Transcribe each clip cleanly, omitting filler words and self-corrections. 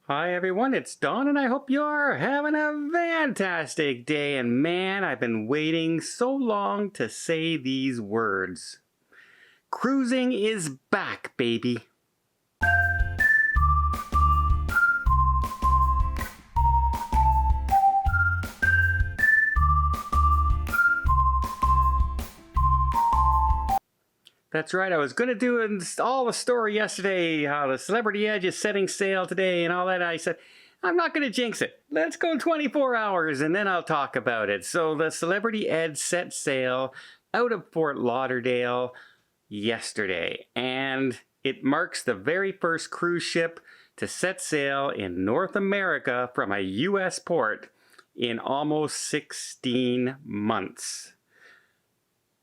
Hi everyone, it's Don and I hope you're having a fantastic day. And man, I've been waiting so long to say these words. Cruising is back, baby. That's right, I was going to do all the story yesterday, how the Celebrity Edge is setting sail today and all that. I said, I'm not going to jinx it. Let's go 24 hours and then I'll talk about it. So the Celebrity Edge set sail out of Fort Lauderdale yesterday, and it marks the very first cruise ship to set sail in North America from a U.S. port in almost 16 months.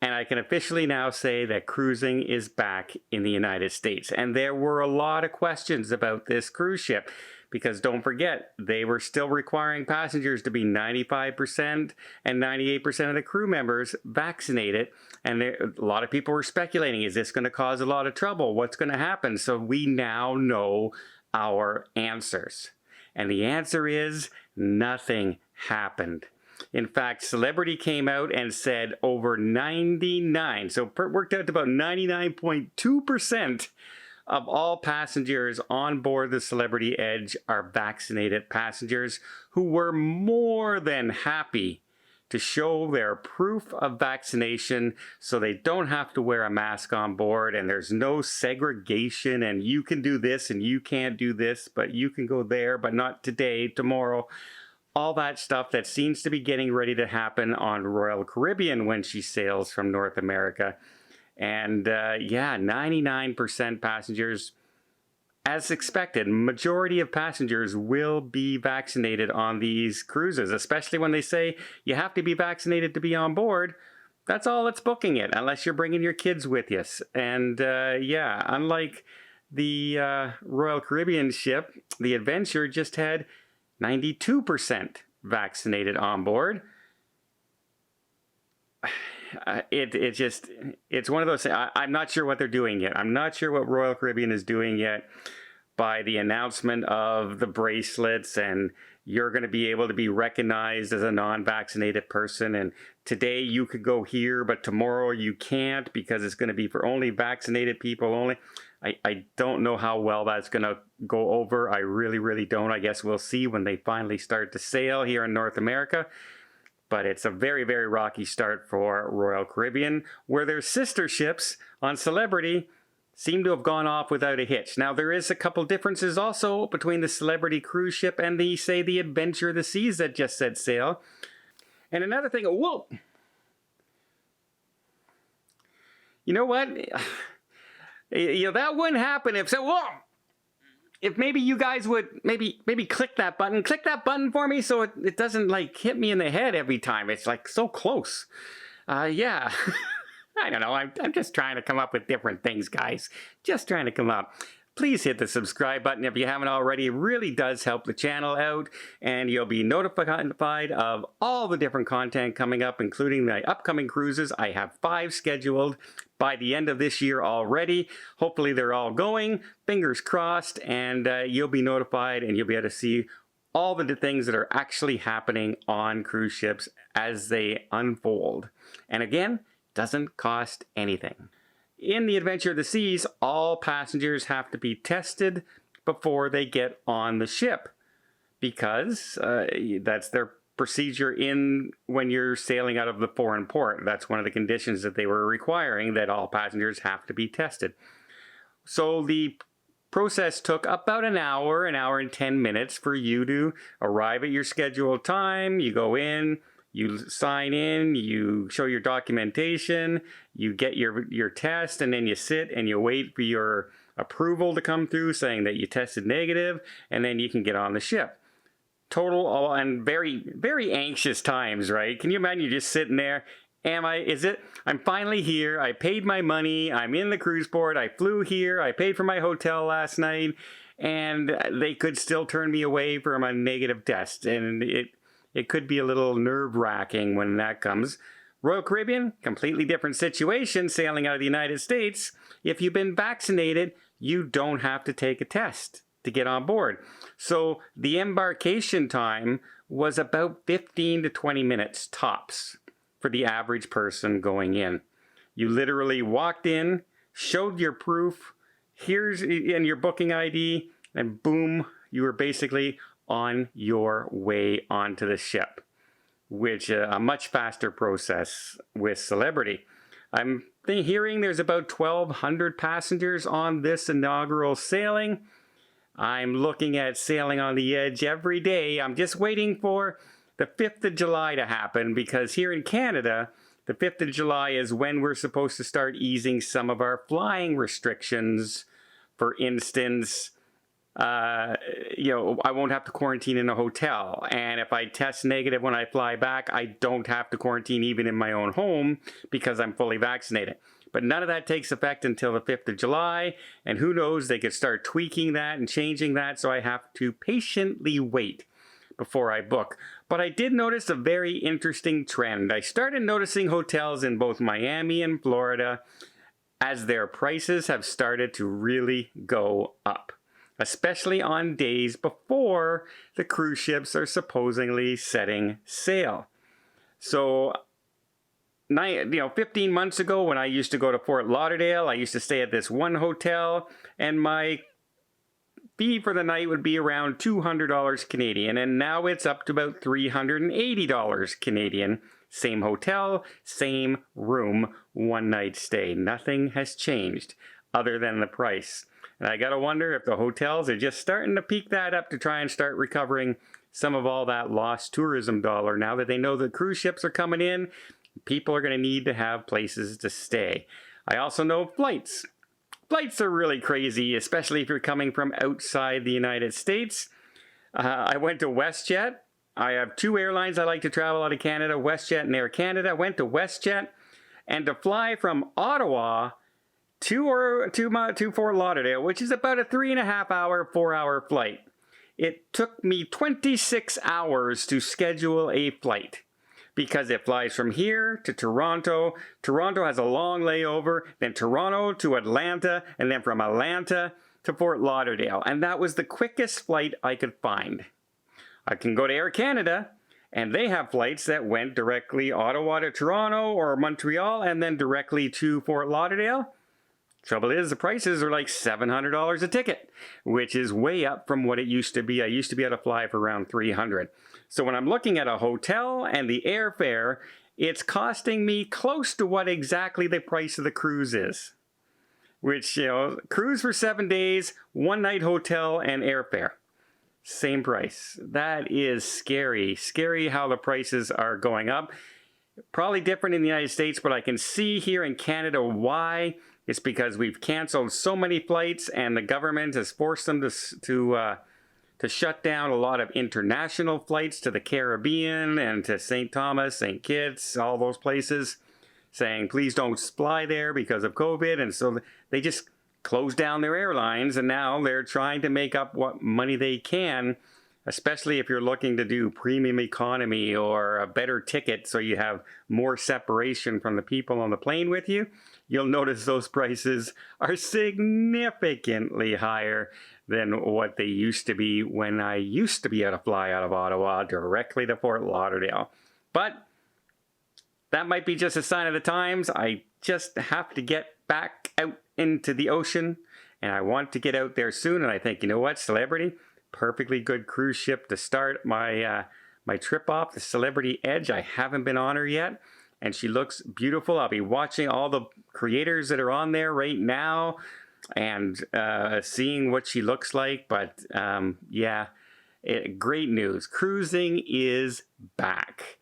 And I can officially now say that cruising is back in the United States. And there were a lot of questions about this cruise ship, because don't forget, they were still requiring passengers to be 95% and 98% of the crew members vaccinated. And a lot of people were speculating, is this going to cause a lot of trouble? What's going to happen? So we now know our answers. And the answer is nothing happened. In fact, Celebrity came out and said over 99, so it worked out to about 99.2% of all passengers on board the Celebrity Edge are vaccinated passengers who were more than happy to show their proof of vaccination so they don't have to wear a mask on board, and there's no segregation and you can do this and you can't do this, but you can go there, but not today, tomorrow. All that stuff that seems to be getting ready to happen on Royal Caribbean when she sails from North America. And yeah, 99% passengers, as expected, majority of passengers will be vaccinated on these cruises, especially when they say you have to be vaccinated to be on board. That's all that's booking it, unless you're bringing your kids with you. And yeah, unlike the Royal Caribbean ship, the Adventure just had 92% vaccinated on board. It's one of those things. I'm not sure what they're doing yet. I'm not sure what Royal Caribbean is doing yet by the announcement of the bracelets, and you're going to be able to be recognized as a non-vaccinated person, and today you could go here but tomorrow you can't because it's going to be for only vaccinated people only. I don't know how well that's going to go over. I really don't. I guess we'll see when they finally start to sail here in North America. But it's a very rocky start for Royal Caribbean, where their sister ships on Celebrity seem to have gone off without a hitch. Now, there is a couple differences also between the Celebrity cruise ship and the Adventure of the Seas that just set sail. And another thing, whoa! You know what? You know, that wouldn't happen if maybe you guys would maybe click that button for me so it doesn't like hit me in the head every time. It's like so close. Yeah. I don't know. I'm just trying to come up with different things, guys. Just trying to come up. Please hit the subscribe button if you haven't already. It really does help the channel out, and you'll be notified of all the different content coming up, including my upcoming cruises. I have 5 scheduled by the end of this year already. Hopefully they're all going. Fingers crossed, and you'll be notified and you'll be able to see all the things that are actually happening on cruise ships as they unfold. And again, doesn't cost anything. In the Adventure of the Seas, all passengers have to be tested before they get on the ship, because that's their procedure when you're sailing out of the foreign port. That's one of the conditions that they were requiring, that all passengers have to be tested. So the process took about an hour and 10 minutes for you to arrive at your scheduled time. You go in, you sign in, you show your documentation, you get your test, and then you sit and you wait for your approval to come through saying that you tested negative, and then you can get on the ship. Total and very anxious times, right? Can you imagine you're just sitting there? I'm finally here. I paid my money. I'm in the cruise port. I flew here. I paid for my hotel last night, and they could still turn me away from a negative test. And it could be a little nerve-wracking when that comes. Royal Caribbean, completely different situation, sailing out of the United States. If you've been vaccinated, you don't have to take a test. to get on board. So the embarkation time was about 15 to 20 minutes tops for the average person going in. You literally walked in, showed your proof, here's in your booking ID, and boom, you were basically on your way onto the ship, which a much faster process with Celebrity. I'm hearing there's about 1,200 passengers on this inaugural sailing. I'm looking at sailing on the edge every day. I'm just waiting for the 5th of July to happen, because here in Canada, the 5th of July is when we're supposed to start easing some of our flying restrictions. For instance, I won't have to quarantine in a hotel. And if I test negative when I fly back, I don't have to quarantine even in my own home because I'm fully vaccinated. But none of that takes effect until the 5th of July. And who knows, they could start tweaking that and changing that. So I have to patiently wait before I book. But I did notice a very interesting trend. I started noticing hotels in both Miami and Florida as their prices have started to really go up, especially on days before the cruise ships are supposedly setting sail. So, 15 months ago when I used to go to Fort Lauderdale, I used to stay at this one hotel, and my fee for the night would be around $200 Canadian, and now it's up to about $380 Canadian. Same hotel, same room, one night stay. Nothing has changed other than the price. And I gotta wonder if the hotels are just starting to peak that up to try and start recovering some of all that lost tourism dollar now that they know the cruise ships are coming in. People are gonna need to have places to stay. I also know flights. Flights are really crazy, especially if you're coming from outside the United States. I went to WestJet. I have two airlines I like to travel out of Canada, WestJet and Air Canada. I went to WestJet, and to fly from Ottawa to Fort Lauderdale, which is about a 3.5 hour, 4 hour flight. It took me 26 hours to schedule a flight, because it flies from here to Toronto. Toronto has a long layover, then Toronto to Atlanta, and then from Atlanta to Fort Lauderdale. And that was the quickest flight I could find. I can go to Air Canada, and they have flights that went directly Ottawa to Toronto or Montreal, and then directly to Fort Lauderdale. Trouble is, the prices are like $700 a ticket, which is way up from what it used to be. I used to be able to fly for around $300. So when I'm looking at a hotel and the airfare, it's costing me close to what exactly the price of the cruise is. Which, cruise for 7 days, one night hotel and airfare. Same price. That is scary. Scary how the prices are going up. Probably different in the United States, but I can see here in Canada why. It's because we've canceled so many flights, and the government has forced them to shut down a lot of international flights to the Caribbean and to St. Thomas, St. Kitts, all those places, saying please don't fly there because of COVID. And so they just closed down their airlines, and now they're trying to make up what money they can, especially if you're looking to do premium economy or a better ticket so you have more separation from the people on the plane with you. You'll notice those prices are significantly higher than what they used to be when I used to be able to fly out of Ottawa directly to Fort Lauderdale. But that might be just a sign of the times. I just have to get back out into the ocean, and I want to get out there soon. And I think, you know what, Celebrity, perfectly good cruise ship to start my my trip off, the Celebrity Edge. I haven't been on her yet, and she looks beautiful. I'll be watching all the creators that are on there right now and seeing what she looks like. But great news. Cruising is back.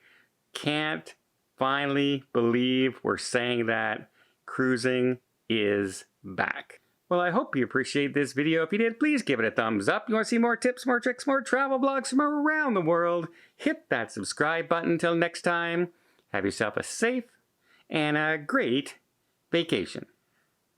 Can't finally believe we're saying that. Cruising is back. Well, I hope you appreciate this video. If you did, please give it a thumbs up. You want to see more tips, more tricks, more travel blogs from around the world, hit that subscribe button. Until next time, have yourself a safe and a great vacation.